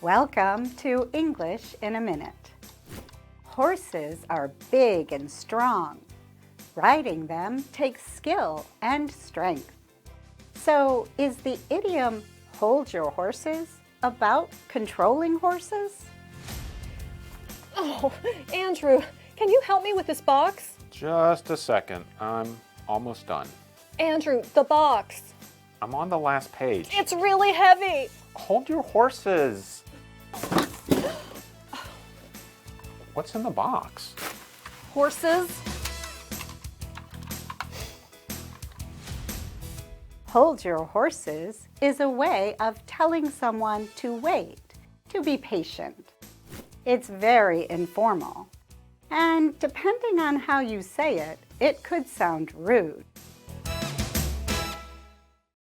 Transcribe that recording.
Welcome to English in a Minute. Horses are big and strong. Riding them takes skill and strength. So, is the idiom "hold your horses" about controlling horses? Oh, Andrew, can you help me with this box? Just a second. I'm almost done. Andrew, the box. I'm on the last page. It's really heavy. Hold your horses. What's in the box? Horses. Hold your horses is a way of telling someone to wait, to be patient. It's very informal. And depending on how you say it, it could sound rude.